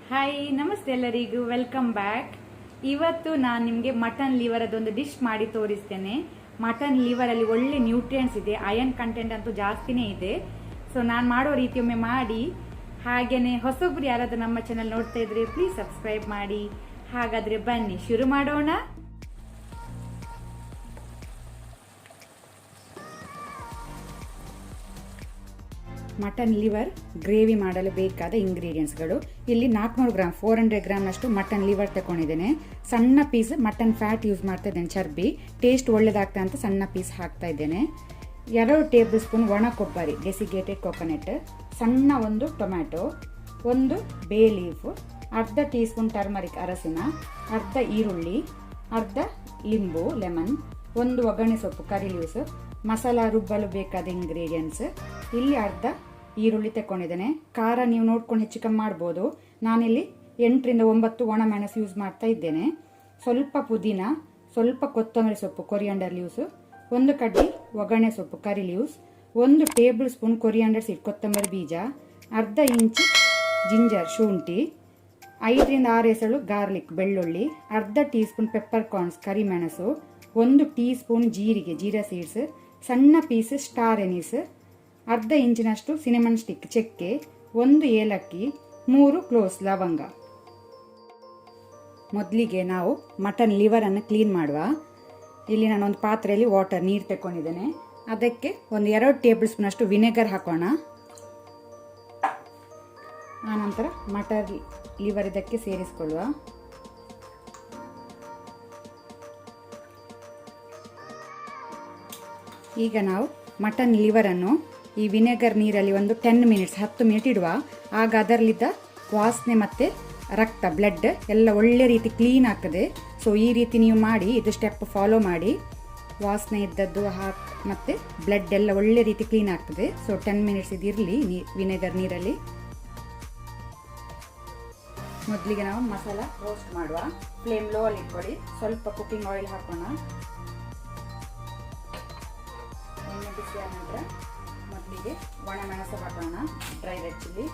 Hi ನಮಸ್ತೆ ಎಲ್ಲರಿಗೂ welcome back. ಇವತ್ತು ನಾನು ನಿಮಗೆ ಮಟನ್ ಲಿವರ್ ಅದೊಂದು ಡಿಶ್ ಮಾಡಿ ತೋರಿಸ್ತೇನೆ. ಮಟನ್ ಲಿವರ್ ಅಲ್ಲಿ ಒಳ್ಳೆ ನ್ಯೂಟ್ರಿಯೆಂಟ್ಸ್ ಇದೆ, ಅಯನ್ ಕಂಟೆಂಟ್ ಅಂತೂ ಜಾಸ್ತಿನೇ ಇದೆ. ಸೊ ನಾನು ಮಾಡೋ ರೀತಿಯೊಮ್ಮೆ ಮಾಡಿ. ಹಾಗೇನೆ ಹೊಸೊಬ್ರು ಯಾರಾದ್ರೂ ನಮ್ಮ ಚಾನಲ್ ನೋಡ್ತಾ ಇದ್ರೆ ಪ್ಲೀಸ್ ಸಬ್ಸ್ಕ್ರೈಬ್ ಮಾಡಿ. ಹಾಗಾದ್ರೆ ಬನ್ನಿ ಶುರು ಮಾಡೋಣ. ಮಟನ್ ಲಿವರ್ ಗ್ರೇವಿ ಮಾಡಲು ಬೇಕಾದ ಇಂಗ್ರೀಡಿಯೆಂಟ್ಸ್ಗಳು ಇಲ್ಲಿ 400 ಗ್ರಾಮ್ 400 ಗ್ರಾಮ್ನಷ್ಟು ಮಟನ್ ಲಿವರ್ ತಗೊಂಡಿದ್ದೇನೆ. ಸಣ್ಣ ಪೀಸ್ ಮಟನ್ ಫ್ಯಾಟ್ ಯೂಸ್ ಮಾಡ್ತಾ ಇದ್ದೇನೆ, ಚರ್ಬಿ ಟೇಸ್ಟ್ ಒಳ್ಳೇದಾಗ್ತಾ ಅಂತ ಸಣ್ಣ ಪೀಸ್ ಹಾಕ್ತಾ ಇದ್ದೇನೆ. 2 ಟೇಬಲ್ ಸ್ಪೂನ್ ಒಣ ಕೊಬ್ಬರಿ ಡೆಸಿಗೇಟೆಡ್ ಕೊಕೊನಟ್, ಸಣ್ಣ ಒಂದು ಟೊಮ್ಯಾಟೊ, ಒಂದು ಬೇ ಲೀಫ್, ಅರ್ಧ ಟೀ ಸ್ಪೂನ್ ಟರ್ಮರಿಕ್ ಅರಸಿನ, ಅರ್ಧ ಈರುಳ್ಳಿ, ಅರ್ಧ ಲಿಂಬು ಲೆಮನ್, ಒಂದು ಒಗ್ಗರಣೆ ಸೊಪ್ಪು ಕರಿ ಲೀವ್ಸ್, ಮಸಾಲ ರುಬ್ಬಲು ಬೇಕಾದ ಇಂಗ್ರೀಡಿಯೆಂಟ್ಸ್. ಇಲ್ಲಿ ಅರ್ಧ ಈರುಳ್ಳಿ ತಗೊಂಡಿದ್ದೇನೆ. ಖಾರ ನೀವು ನೋಡ್ಕೊಂಡು ಹೆಚ್ಚು ಕಮ್ಮಿ ಮಾಡ್ಬೋದು. ನಾನಿಲ್ಲಿ 8 ರಿಂದ 9 ಒಣ ಮೆಣಸು ಯೂಸ್ ಮಾಡ್ತಾ ಇದ್ದೇನೆ. ಸ್ವಲ್ಪ ಪುದೀನ, ಸ್ವಲ್ಪ ಕೊತ್ತಂಬರಿ ಸೊಪ್ಪು ಕೊರಿಯಾಂಡರ್ ಲೀವ್ಸ್, ಒಂದು ಕಡ್ಡಿ ಒಗ್ಗರಣೆ ಸೊಪ್ಪು ಕರಿ leaves, 1 table spoon coriander seed ಕೊತ್ತಂಬರಿ ಬೀಜ, ಅರ್ಧ ಇಂಚು ಜಿಂಜರ್ ಶುಂಠಿ, 5 ರಿಂದ 6 ಎಸಳು ಗಾರ್ಲಿಕ್ ಬೆಳ್ಳುಳ್ಳಿ, ಅರ್ಧ ಟೀ ಸ್ಪೂನ್ ಪೆಪ್ಪರ್ ಕಾರ್ನ್ಸ್ ಕರಿಮೆಣಸು, 1 ಟೀ ಸ್ಪೂನ್ ಜೀರಿಗೆ ಜೀರಾ ಸೀಡ್ಸ್, ಸಣ್ಣ ಪೀಸ್ ಸ್ಟಾರ್ ಎನೀಸ್, ಅರ್ಧ ಇಂಚಿನಷ್ಟು ಸಿನೆಮನ್ ಸ್ಟಿಕ್ ಚಕ್ಕೆ, 1 ಏಲಕ್ಕಿ, 3 ಕ್ಲೋವ್ಸ್ ಲವಂಗ. ಮೊದಲಿಗೆ ನಾವು ಮಟನ್ ಲಿವರ್ ಅನ್ನು ಕ್ಲೀನ್ ಮಾಡುವ. ಇಲ್ಲಿ ನಾನು ಒಂದು ಪಾತ್ರೆಯಲ್ಲಿ ನೀರು ತಗೊಂಡಿದ್ದೇನೆ. ಅದಕ್ಕೆ ಒಂದು 2 ಟೇಬಲ್ ಸ್ಪೂನ್ ಅಷ್ಟು ವಿನೆಗರ್ ಹಾಕೋಣ. ಆನಂತರ ಮಟನ್ ಲಿವರ್ ಇದಕ್ಕೆ ಸೇರಿಸಿಕೊಳ್ಳುವ. ಈಗ ನಾವು ಮಟನ್ ಲಿವರ್ ಅನ್ನು ಈ ವಿನೆಗರ್ ನೀರಲ್ಲಿ ಒಂದು 10 ಮಿನಿಟ್ಸ್ 10 ಮಿನಿಟ್ ಇಡುವ. ಆಗ ಅದರಲ್ಲಿದ್ದ ವಾಸನೆ ಮತ್ತು ರಕ್ತ ಬ್ಲಡ್ ಎಲ್ಲ ಒಳ್ಳೆ ರೀತಿ ಕ್ಲೀನ್ ಆಗ್ತದೆ. ಸೊ ಈ ರೀತಿ ನೀವು ಮಾಡಿ, ಇದು ಸ್ಟೆಪ್ ಫಾಲೋ ಮಾಡಿ. ವಾಸನೆ ಇದ್ದದ್ದು ಮತ್ತು ಬ್ಲಡ್ ಎಲ್ಲ ಒಳ್ಳೆ ರೀತಿ ಕ್ಲೀನ್ ಆಗ್ತದೆ. ಸೊ 10 ಮಿನಿಟ್ಸ್ ಇದಿರಲಿ ವಿನೆಗರ್ ನೀರಲ್ಲಿ. ಮೊದಲಿಗೆ ನಾವು ಮಸಾಲ ರೋಸ್ಟ್ ಮಾಡುವ. ಫ್ಲೇಮ್ ಲೋ ಅಲ್ಲಿ ಇಟ್ಕೊಳ್ಳಿ. ಸ್ವಲ್ಪ ಕುಕಿಂಗ್ ಆಯಿಲ್ ಹಾಕೋಣ. ಎಣ್ಣೆ ಬಿಸಿ ಆದ ನಂತರ ಮೊದಲಿಗೆ ಒಣ ಮೆಣಸು ಹಾಕೋಣ, ಡ್ರೈ ರೆಡ್ ಚಿಲ್ಲಿ.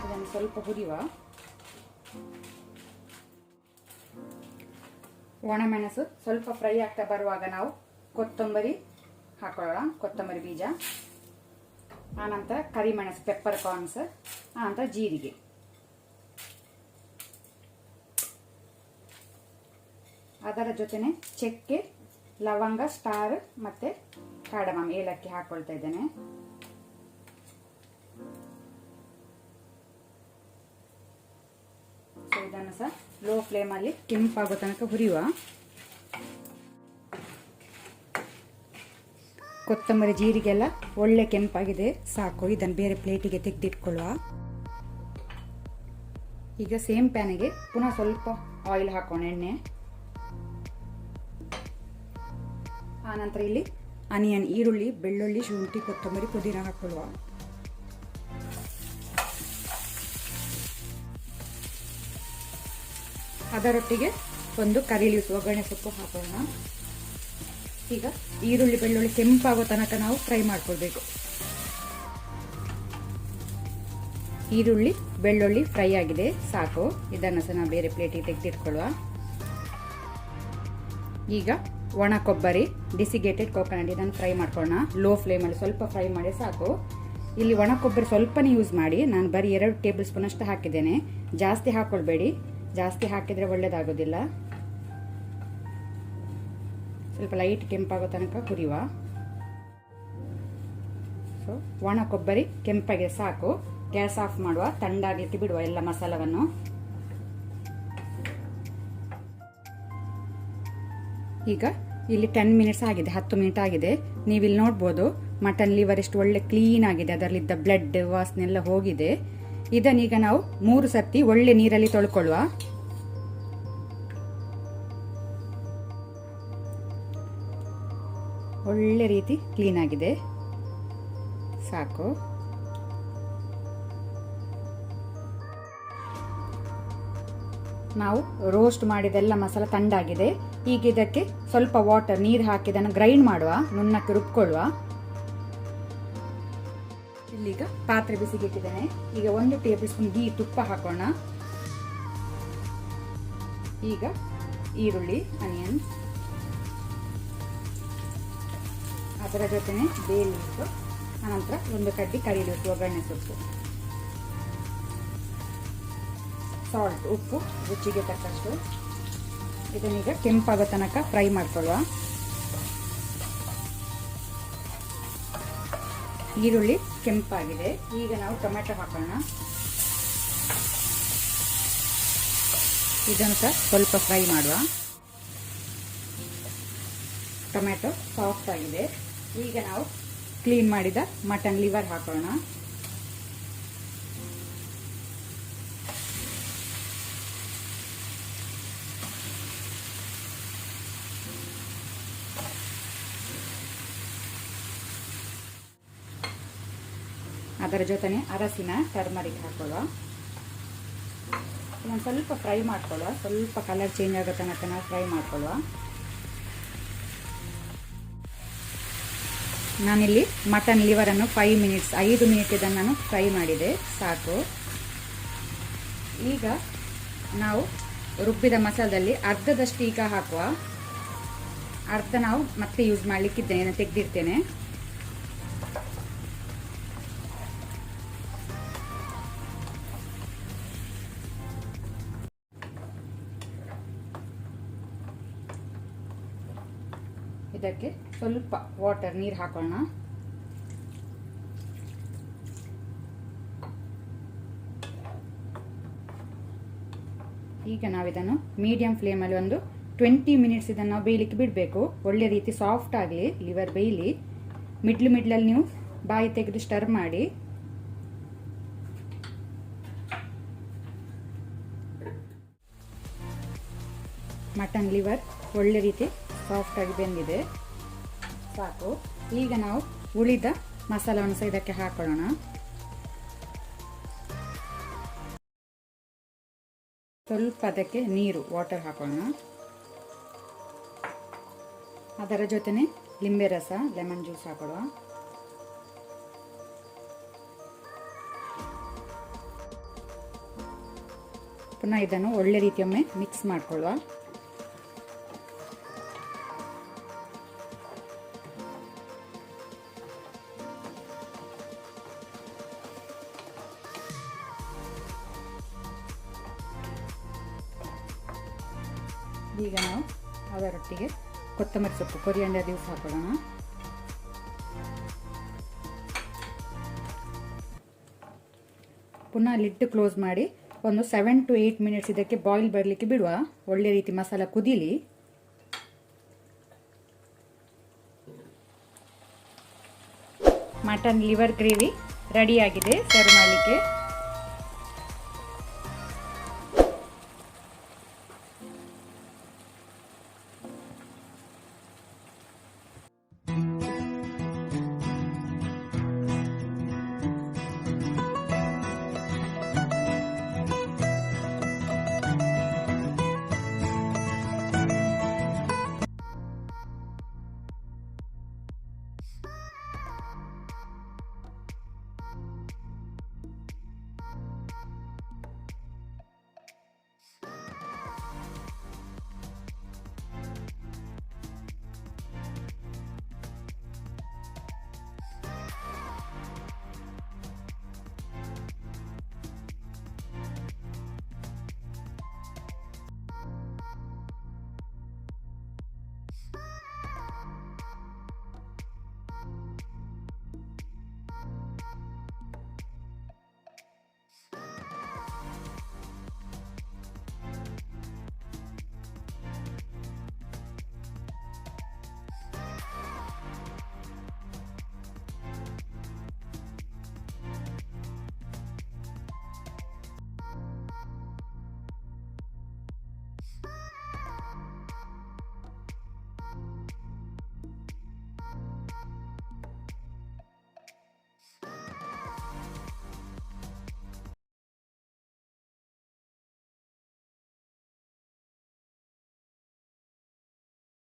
ಇದನ್ನು ಸ್ವಲ್ಪ ಹುರಿಯುವ. ಒಣ ಮೆಣಸು ಸ್ವಲ್ಪ ಫ್ರೈ ಆಗ್ತಾ ಬರುವಾಗ ನಾವು ಕೊತ್ತಂಬರಿ ಹಾಕೊಳ್ಳೋಣ, ಕೊತ್ತಂಬರಿ ಬೀಜ, ಆನಂತರ ಕರಿಮೆಣಸು ಪೆಪ್ಪರ್ ಕಾರ್ನ್ಸ್, ಆನಂತರ ಜೀರಿಗೆ. ಅದರ ಜೊತೆನೆ ಚಕ್ಕೆ, ಲವಂಗ, ಸ್ಟಾರ್ ಮತ್ತೆ ಕಾಡಮಮ್ ಏಲಕ್ಕಿ ಹಾಕೊಳ್ತಾ ಇದ್ದೇನೆ. ಸೊ ಇದನ್ನು ಸಹ ಲೋ ಫ್ಲೇಮ್ ಅಲ್ಲಿ ಕೆಂಪಾಗೋ ತನಕ ಹುರಿಯುವ. ಕೊತ್ತಂಬರಿ ಜೀರಿಗೆಲ್ಲ ಒಳ್ಳೆ ಕೆಂಪಾಗಿದೆ, ಸಾಕು. ಇದನ್ನು ಬೇರೆ ಪ್ಲೇಟಿಗೆ ತೆಗೆದಿಟ್ಕೊಳ್ಳುವ. ಈಗ ಸೇಮ್ ಪ್ಯಾನಿಗೆ ಪುನಃ ಸ್ವಲ್ಪ ಆಯಿಲ್ ಹಾಕೋಣ, ಎಣ್ಣೆ. ಆನಂತರ ಇಲ್ಲಿ ಆನಿಯನ್ ಈರುಳ್ಳಿ ಬೆಳ್ಳುಳ್ಳಿ ಶುಂಠಿ ಕೊತ್ತಂಬರಿ ಪುದೀನ ಹಾಕೊಳ್ಳುವ. ಅದರೊಟ್ಟಿಗೆ ಒಂದು ಕರಿ ಲೀವ್ಸ್ ಒಗ್ಗರಣೆ ಸೊಪ್ಪು ಹಾಕೋಣ. ಈಗ ಈರುಳ್ಳಿ ಬೆಳ್ಳುಳ್ಳಿ ಕೆಂಪಾಗೋ ತನಕ ನಾವು ಫ್ರೈ ಮಾಡ್ಕೊಳ್ಬೇಕು. ಈರುಳ್ಳಿ ಬೆಳ್ಳುಳ್ಳಿ ಫ್ರೈ ಆಗಿದೆ, ಸಾಕು. ಇದನ್ನು ಸಹ ನಾವು ಬೇರೆ ಪ್ಲೇಟಿಗೆ ತೆಗೆದಿಟ್ಕೊಳ್ಳುವ. ಈಗ ಒಣ ಕೊಬ್ಬರಿ ಡೆಸಿಗೇಟೆಡ್ ಕೊಕೊನಟ್ ಇದನ್ನು ಫ್ರೈ ಮಾಡ್ಕೊಳ್ಳೋಣ. ಲೋ ಫ್ಲೇಮಲ್ಲಿ ಸ್ವಲ್ಪ ಫ್ರೈ ಮಾಡಿ ಸಾಕು. ಇಲ್ಲಿ ಒಣ ಕೊಬ್ಬರಿ ಸ್ವಲ್ಪನೇ ಯೂಸ್ ಮಾಡಿ. ನಾನು ಬರೀ 2 ಟೇಬಲ್ ಸ್ಪೂನ್ ಅಷ್ಟು ಹಾಕಿದ್ದೇನೆ, ಜಾಸ್ತಿ ಹಾಕೊಳ್ಬೇಡಿ. ಜಾಸ್ತಿ ಹಾಕಿದರೆ ಒಳ್ಳೇದಾಗೋದಿಲ್ಲ. ಸ್ವಲ್ಪ ಲೈಟ್ ಕೆಂಪಾಗೋ ತನಕ ಹುರಿಯುವ. ಸೊ ಒಣ ಕೊಬ್ಬರಿ ಕೆಂಪಾಗಿದೆ, ಸಾಕು. ಗ್ಯಾಸ್ ಆಫ್ ಮಾಡುವ, ತಣ್ಣಗಾಗಲಿಕ್ಕೆ ಬಿಡುವ ಎಲ್ಲ ಮಸಾಲವನ್ನು. ಈಗ ಇಲ್ಲಿ 10 ಮಿನಿಟ್ಸ್ ಆಗಿದೆ, 10 ಮಿನಿಟ್ ಆಗಿದೆ. ನೀವಿಲ್ಲಿ ನೋಡ್ಬೋದು ಮಟನ್ ಲಿವರ್ ಎಷ್ಟು ಒಳ್ಳೆ ಕ್ಲೀನ್ ಆಗಿದೆ, ಅದರಲ್ಲಿದ್ದ ಬ್ಲಡ್ ವಾಸನೆ ಎಲ್ಲ ಹೋಗಿದೆ. ಇದನ್ನೀಗ ನಾವು 3 ಸರ್ತಿ ಒಳ್ಳೆ ನೀರಲ್ಲಿ ತೊಳ್ಕೊಳ್ಳುವ. ಒಳ್ಳೆ ರೀತಿ ಕ್ಲೀನ್ ಆಗಿದೆ, ಸಾಕು. ನಾವು ರೋಸ್ಟ್ ಮಾಡಿದೆಲ್ಲ ಮಸಾಲ ತಣ್ಣಗಾಗಿದೆ. ಈಗ ಇದಕ್ಕೆ ಸ್ವಲ್ಪ ನೀರು ಹಾಕಿ ಇದನ್ನು ಗ್ರೈಂಡ್ ಮಾಡುವ, ನುಣ್ಣಕ್ಕೆ ರುಬ್ಕೊಳ್ಳುವ. ಇಲ್ಲಿಗ ಪಾತ್ರೆ ಬಿಸಿಗೆ ಇಟ್ಟಿದ್ದೇನೆ. ಈಗ 1 ಟೇಬಲ್ ಸ್ಪೂನ್ ಗೀ ತುಪ್ಪ ಹಾಕೋಣ. ಈಗ ಈರುಳ್ಳಿ ಆನಿಯನ್, ಅದರ ಜೊತೆನೆ ಬೇ ಲೀಫ್, ಅನಂತರ 1 ಕಡ್ಡಿ ಕರಿಬೇವು, ಒಗ್ಗರಣೆ ಸೊಪ್ಪು, ಸಾಲ್ಟ್ ಉಪ್ಪು ರುಚಿಗೆ ತಕ್ಕಷ್ಟು. ಇದನ್ನೀಗ ಕೆಂಪಾಗೋ ತನಕ ಫ್ರೈ ಮಾಡ್ಕೊಳ್ಳುವ. ಈರುಳ್ಳಿ ಕೆಂಪಾಗಿದೆ. ಈಗ ನಾವು ಟೊಮೆಟೊ ಹಾಕೋಣ. ಇದನ್ನು ಸಹ ಸ್ವಲ್ಪ ಫ್ರೈ ಮಾಡುವ. ಟೊಮೆಟೊ ಸಾಫ್ಟ್ ಆಗಿದೆ. ಈಗ ನಾವು ಕ್ಲೀನ್ ಮಾಡಿದ ಮಟನ್ ಲಿವರ್ ಹಾಕೋಣ. ಅದರ ಜೊತೆನೆ ಅರಸಿನ ಟರ್ಮರಿಕ್ ಹಾಕೊಳ್ಳುವ. ಒಂದು ಸ್ವಲ್ಪ ಫ್ರೈ ಮಾಡ್ಕೊಳ್ಳುವ. ಸ್ವಲ್ಪ ಕಲರ್ ಚೇಂಜ್ ಆಗೋ ತನಕ ನಾವು ಫ್ರೈ ಮಾಡ್ಕೊಳ್ಳುವ. ನಾನಿಲ್ಲಿ ಮಟನ್ ಲಿವರನ್ನು 5 ಮಿನಿಟ್ ಇದನ್ನು ನಾನು ಫ್ರೈ ಮಾಡಿದೆ, ಸಾಕು. ಈಗ ನಾವು ರುಬ್ಬಿದ ಮಸಾಲದಲ್ಲಿ ಅರ್ಧದಷ್ಟು ಈಗ ಹಾಕುವ. ಅರ್ಧ ನಾವು ಮತ್ತೆ ಯೂಸ್ ಮಾಡಲಿಕ್ಕಿದ್ದೇನೆ, ತೆಗೆದಿರ್ತೇನೆ. ಇದಕ್ಕೆ ಸ್ವಲ್ಪ ನೀರು ಹಾಕೋಣ. ಈಗ ನಾವಿದನ್ನು ಮೀಡಿಯಂ ಫ್ಲೇಮಲ್ಲಿ ಒಂದು 20 ಮಿನಿಟ್ಸ್ ಇದನ್ನು ನಾವು ಬೇಯಲಿಕ್ಕೆ ಬಿಡಬೇಕು. ಒಳ್ಳೆ ರೀತಿ ಸಾಫ್ಟ್ ಆಗಲಿ, ಲಿವರ್ ಬೇಯಲಿ. ಮಿಡ್ಲಲ್ಲಿ ನೀವು ಬಾಯಿ ತೆಗೆದು ಸ್ಟರ್ ಮಾಡಿ. ಮಟನ್ ಲಿವರ್ ಒಳ್ಳೆ ರೀತಿ ಸಾಫ್ಟ್ ಆಗಿ ಬೆಂದಿದೆ, ಸಾಕು. ಈಗ ನಾವು ಉಳಿದ ಮಸಾಲವನ್ನು ಸಹ ಇದಕ್ಕೆ ಹಾಕೊಳ್ಳೋಣ. ಸ್ವಲ್ಪ ಅದಕ್ಕೆ ವಾಟರ್ ಹಾಕೋಣ. ಅದರ ಜೊತೆನೆ ಲಿಂಬೆ ರಸ, ಲೆಮನ್ ಜ್ಯೂಸ್ ಹಾಕೊಳ್ಳುವ. ಪುನಃ ಇದನ್ನು ಒಳ್ಳೆ ರೀತಿಯೊಮ್ಮೆ ಮಿಕ್ಸ್ ಮಾಡಿಕೊಳ್ಳುವ. ಈಗ ನಾವು ಅದರೊಟ್ಟಿಗೆ ಕೊತ್ತಂಬರಿ ಸೊಪ್ಪು, ಕೊರಿಯಾಂಡರ್ ಲೀವ್ಸ್ ಹಾಕೊಳ್ಳೋಣ. ಪುನಃ ಲಿಡ್ ಕ್ಲೋಸ್ ಮಾಡಿ ಒಂದು 7 to 8 ಮಿನಿಟ್ಸ್ ಇದಕ್ಕೆ ಬಾಯ್ಲ್ ಬರಲಿಕ್ಕೆ ಬಿಡುವ. ಒಳ್ಳೆ ರೀತಿ ಮಸಾಲ ಕುದೀಲಿ. ಮಟನ್ ಲಿವರ್ ಗ್ರೇವಿ ರೆಡಿಯಾಗಿದೆ ಸರ್ವ್ ಮಾಡಲಿಕ್ಕೆ.